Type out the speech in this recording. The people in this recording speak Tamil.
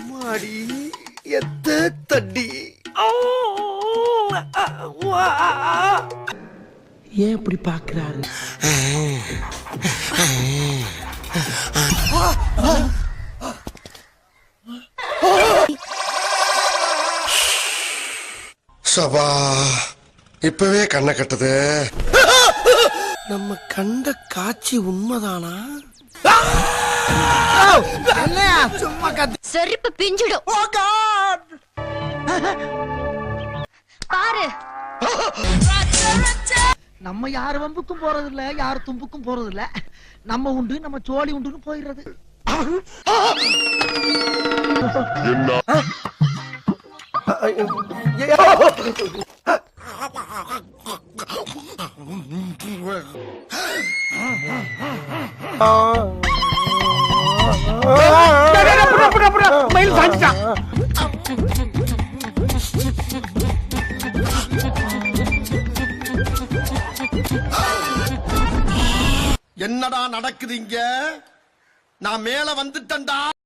மாடி எத்த தடி. ஏன் இப்படி பாக்குறாரு? சபா இப்பவே கண்ணை கட்டுது. நம்ம கண்ட காட்சி உண்மைதானா? சும்மா செருப்பு பிஞ்சிடும். பாரு, நம்ம யாரு வம்புக்கும் போறது இல்ல, யாரு தும்புக்கும் போறது இல்ல. நம்ம உண்டு, நம்ம சோழி உண்டுன்னு போயிடுறது. என்னடா நடக்குது இங்க? நான் மேல வந்துட்டேன்டா.